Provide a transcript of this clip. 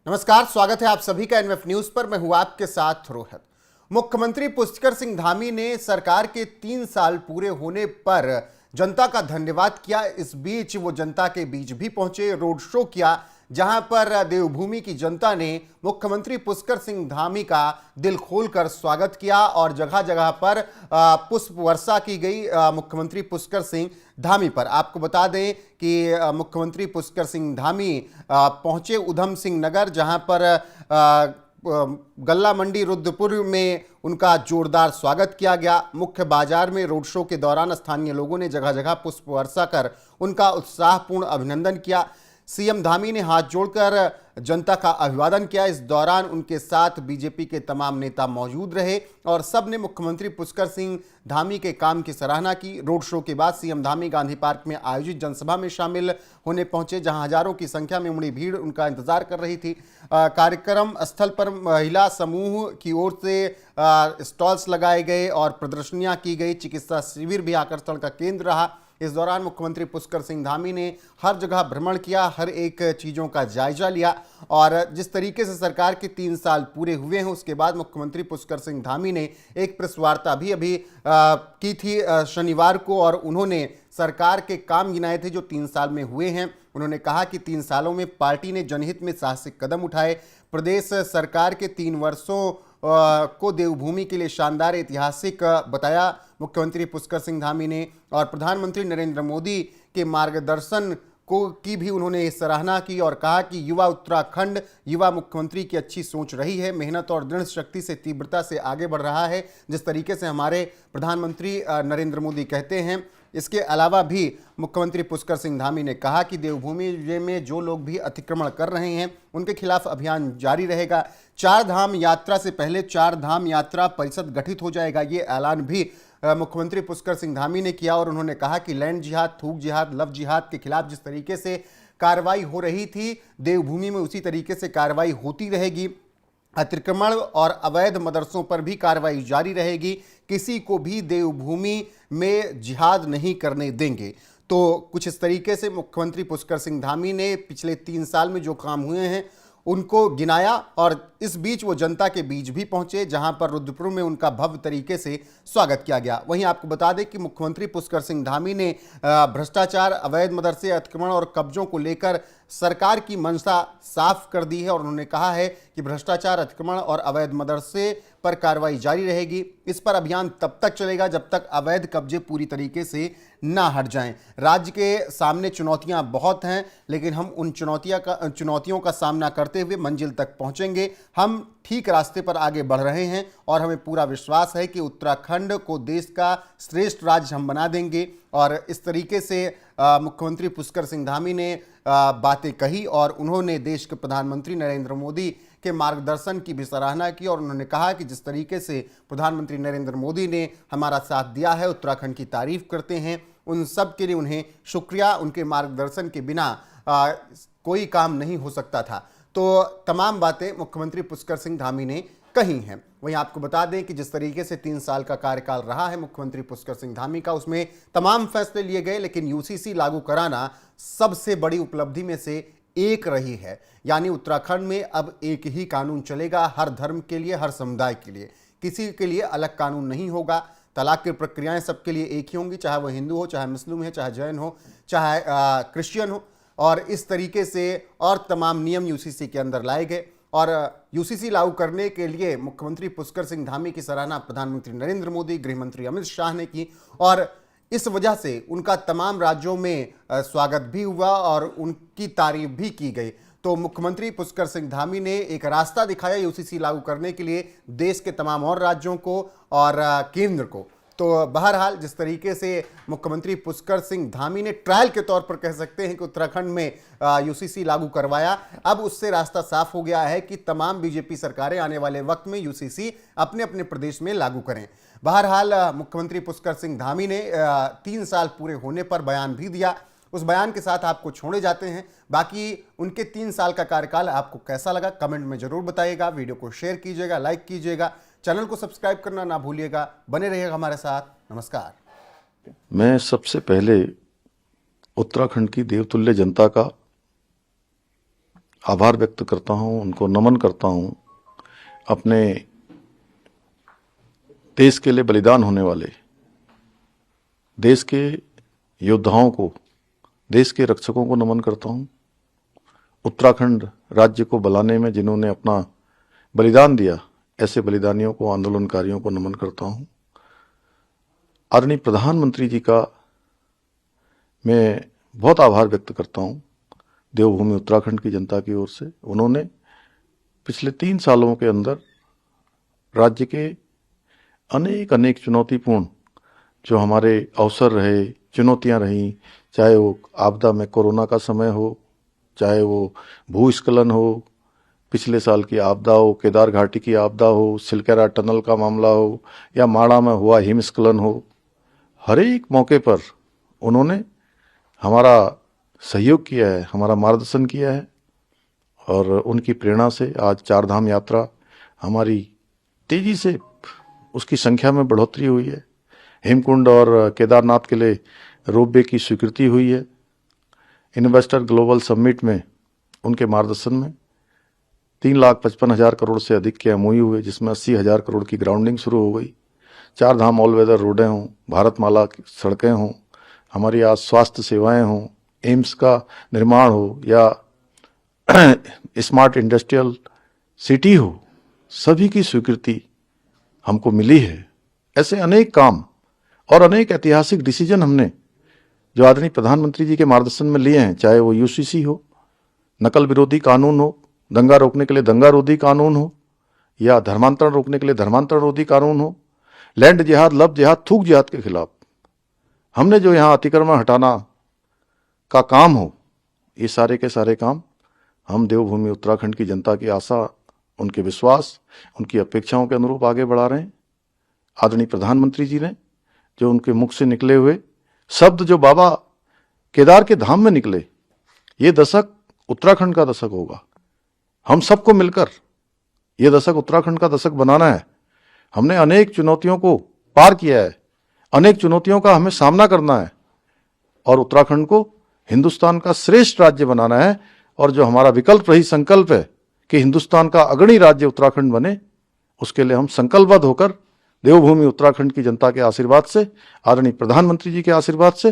नमस्कार, स्वागत है आप सभी का एनएफ न्यूज पर। मैं हूं आपके साथ रोहित। मुख्यमंत्री पुष्कर सिंह धामी ने सरकार के 3 साल पूरे होने पर जनता का धन्यवाद किया। इस बीच वो जनता के बीच भी पहुंचे, रोड शो किया, जहां पर देवभूमि की जनता ने मुख्यमंत्री पुष्कर सिंह धामी का दिल खोलकर स्वागत किया और जगह जगह पर पुष्प वर्षा की गई मुख्यमंत्री पुष्कर सिंह धामी पर। आपको बता दें कि मुख्यमंत्री पुष्कर सिंह धामी पहुंचे उधम सिंह नगर, जहां पर गल्ला मंडी रुद्रपुर में उनका जोरदार स्वागत किया गया। मुख्य बाजार में रोड शो के दौरान स्थानीय लोगों ने जगह जगह पुष्प वर्षा कर उनका उत्साहपूर्ण अभिनंदन किया। सीएम धामी ने हाथ जोड़कर जनता का अभिवादन किया। इस दौरान उनके साथ बीजेपी के तमाम नेता मौजूद रहे और सब ने मुख्यमंत्री पुष्कर सिंह धामी के काम की सराहना की। रोड शो के बाद सीएम धामी गांधी पार्क में आयोजित जनसभा में शामिल होने पहुंचे, जहां हजारों की संख्या में उमड़ी भीड़ उनका इंतजार कर रही थी। कार्यक्रम स्थल पर महिला समूह की ओर से स्टॉल्स लगाए गए और प्रदर्शनियां की गई। चिकित्सा शिविर भी आकर्षण का केंद्र रहा। इस दौरान मुख्यमंत्री पुष्कर सिंह धामी ने हर जगह भ्रमण किया, हर एक चीज़ों का जायजा लिया और जिस तरीके से सरकार के 3 साल पूरे हुए हैं उसके बाद मुख्यमंत्री पुष्कर सिंह धामी ने एक प्रेस वार्ता भी अभी की थी शनिवार को और उन्होंने सरकार के काम गिनाए थे जो 3 साल में हुए हैं। उन्होंने कहा कि 3 सालों में पार्टी ने जनहित में साहसिक कदम उठाए। प्रदेश सरकार के 3 वर्षों को देवभूमि के लिए शानदार ऐतिहासिक बताया मुख्यमंत्री पुष्कर सिंह धामी ने और प्रधानमंत्री नरेंद्र मोदी के मार्गदर्शन की भी उन्होंने सराहना की और कहा कि युवा उत्तराखंड युवा मुख्यमंत्री की अच्छी सोच रही है, मेहनत और दृढ़ शक्ति से तीव्रता से आगे बढ़ रहा है, जिस तरीके से हमारे प्रधानमंत्री नरेंद्र मोदी कहते हैं। इसके अलावा भी मुख्यमंत्री पुष्कर सिंह धामी ने कहा कि देवभूमि में जो लोग भी अतिक्रमण कर रहे हैं उनके खिलाफ अभियान जारी रहेगा। 4 धाम यात्रा से पहले 4 धाम यात्रा परिषद गठित हो जाएगा, ये ऐलान भी मुख्यमंत्री पुष्कर सिंह धामी ने किया और उन्होंने कहा कि लैंड जिहाद, थूक जिहाद, लव जिहाद के खिलाफ जिस तरीके से कार्रवाई हो रही थी देवभूमि में उसी तरीके से कार्रवाई होती रहेगी। अतिक्रमण और अवैध मदरसों पर भी कार्रवाई जारी रहेगी। किसी को भी देवभूमि में जिहाद नहीं करने देंगे। तो कुछ इस तरीके से मुख्यमंत्री पुष्कर सिंह धामी ने पिछले 3 साल में जो काम हुए हैं उनको गिनाया और इस बीच वो जनता के बीच भी पहुंचे, जहां पर रुद्रपुर में उनका भव्य तरीके से स्वागत किया गया। वहीं आपको बता दें कि मुख्यमंत्री पुष्कर सिंह धामी ने भ्रष्टाचार, अवैध मदरसे, अतिक्रमण और कब्जों को लेकर सरकार की मंशा साफ कर दी है और उन्होंने कहा है कि भ्रष्टाचार, अतिक्रमण और अवैध मदरसे पर कार्रवाई जारी रहेगी। इस पर अभियान तब तक चलेगा जब तक अवैध कब्जे पूरी तरीके से ना हट जाएं। राज्य के सामने चुनौतियां बहुत हैं, लेकिन हम उन चुनौतियों का सामना करते हुए मंजिल तक पहुंचेंगे। हम ठीक रास्ते पर आगे बढ़ रहे हैं और हमें पूरा विश्वास है कि उत्तराखंड को देश का श्रेष्ठ राज्य हम बना देंगे। और इस तरीके से मुख्यमंत्री पुष्कर सिंह धामी ने बातें कही और उन्होंने देश के प्रधानमंत्री नरेंद्र मोदी के मार्गदर्शन की भी सराहना की और उन्होंने कहा कि जिस तरीके से प्रधानमंत्री नरेंद्र मोदी ने हमारा साथ दिया है, उत्तराखंड की तारीफ करते हैं। उन सब के लिए उन्हें शुक्रिया। उनके मार्गदर्शन के बिना कोई काम नहीं हो सकता था। तो तमाम बातें मुख्यमंत्री पुष्कर सिंह धामी ने कही हैं। वहीं आपको बता दें कि जिस तरीके से 3 साल का कार्यकाल रहा है मुख्यमंत्री पुष्कर सिंह धामी का, उसमें तमाम फैसले लिए गए, लेकिन यूसीसी लागू कराना सबसे बड़ी उपलब्धि में से एक रही है। यानी उत्तराखंड में अब एक ही कानून चलेगा, हर धर्म के लिए, हर समुदाय के लिए, किसी के लिए अलग कानून नहीं होगा। तलाक की प्रक्रियाएं सबके लिए एक ही होंगी, चाहे वह हिंदू हो, चाहे मुस्लिम है, चाहे जैन हो, चाहे क्रिश्चियन हो। और इस तरीके से और तमाम नियम यूसीसी के अंदर लाए गए और यूसीसी लागू करने के लिए मुख्यमंत्री पुष्कर सिंह धामी की सराहना प्रधानमंत्री नरेंद्र मोदी, गृह मंत्री अमित शाह ने की और इस वजह से उनका तमाम राज्यों में स्वागत भी हुआ और उनकी तारीफ भी की गई। तो मुख्यमंत्री पुष्कर सिंह धामी ने एक रास्ता दिखाया यूसीसी लागू करने के लिए देश के तमाम और राज्यों को और केंद्र को। तो बहरहाल जिस तरीके से मुख्यमंत्री पुष्कर सिंह धामी ने ट्रायल के तौर पर कह सकते हैं कि उत्तराखंड में यूसीसी लागू करवाया, अब उससे रास्ता साफ हो गया है कि तमाम बीजेपी सरकारें आने वाले वक्त में यूसीसी अपने अपने प्रदेश में लागू करें। बहरहाल मुख्यमंत्री पुष्कर सिंह धामी ने 3 साल पूरे होने पर बयान भी दिया। उस बयान के साथ आपको छोड़े जाते हैं। बाकी उनके 3 साल का कार्यकाल आपको कैसा लगा कमेंट में जरूर बताइएगा। वीडियो को शेयर कीजिएगा, लाइक कीजिएगा, चैनल को सब्सक्राइब करना ना भूलिएगा। बने रहिएगा हमारे साथ। नमस्कार। मैं सबसे पहले उत्तराखंड की देवतुल्य जनता का आभार व्यक्त करता हूं, उनको नमन करता हूं। अपने देश के लिए बलिदान होने वाले देश के योद्धाओं को, देश के रक्षकों को नमन करता हूं। उत्तराखंड राज्य को बनाने में जिन्होंने अपना बलिदान दिया, ऐसे बलिदानियों को, आंदोलनकारियों को नमन करता हूं। आदरणीय प्रधानमंत्री जी का मैं बहुत आभार व्यक्त करता हूं देवभूमि उत्तराखंड की जनता की ओर से। उन्होंने पिछले 3 सालों के अंदर राज्य के अनेक चुनौतीपूर्ण जो हमारे अवसर रहे, चुनौतियां रही, चाहे वो आपदा में कोरोना का समय हो, चाहे वो भूस्खलन हो, पिछले साल की आपदा हो, केदार घाटी की आपदा हो, सिलकेरा टनल का मामला हो, या माड़ा में हुआ हिमस्खलन हो, हर एक मौके पर उन्होंने हमारा सहयोग किया है, हमारा मार्गदर्शन किया है। और उनकी प्रेरणा से आज 4 धाम यात्रा हमारी तेजी से उसकी संख्या में बढ़ोतरी हुई है। हेमकुंड और केदारनाथ के लिए रोपवे की स्वीकृति हुई है। इन्वेस्टर ग्लोबल समिट में उनके मार्गदर्शन में 3,55,000 करोड़ से अधिक के MOU हुए, जिसमें 80,000 करोड़ की ग्राउंडिंग शुरू हो गई। 4 धाम ऑल वेदर रोडें हों, भारतमाला की सड़कें हों, हमारी आज स्वास्थ्य सेवाएं हों, एम्स का निर्माण हो, या स्मार्ट इंडस्ट्रियल सिटी हो, सभी की स्वीकृति हमको मिली है। ऐसे अनेक काम और अनेक ऐतिहासिक डिसीजन हमने जो आदरणीय प्रधानमंत्री जी के मार्गदर्शन में लिए हैं, चाहे वो UCC हो, नकल विरोधी कानून हो, दंगा रोकने के लिए दंगा रोधी कानून हो, या धर्मांतरण रोकने के लिए धर्मांतरण रोधी कानून हो, लैंड जिहाद, लब जिहाद, थूक जिहाद के खिलाफ हमने जो यहाँ अतिक्रमण हटाना का काम हो, ये सारे के सारे काम हम देवभूमि उत्तराखंड की जनता की आशा, उनके विश्वास, उनकी अपेक्षाओं के अनुरूप आगे बढ़ा रहे हैं। आदरणीय प्रधानमंत्री जी ने जो उनके मुख से निकले हुए शब्द जो बाबा केदार के धाम में निकले, ये दशक उत्तराखंड का दशक होगा। हम सबको मिलकर ये दशक उत्तराखंड का दशक बनाना है। हमने अनेक चुनौतियों को पार किया है, अनेक चुनौतियों का हमें सामना करना है, और उत्तराखंड को हिंदुस्तान का श्रेष्ठ राज्य बनाना है। और जो हमारा विकल्प रही संकल्प है कि हिंदुस्तान का अग्रणी राज्य उत्तराखंड बने, उसके लिए हम संकल्पबद्ध होकर देवभूमि उत्तराखंड की जनता के आशीर्वाद से, आदरणीय प्रधानमंत्री जी के आशीर्वाद से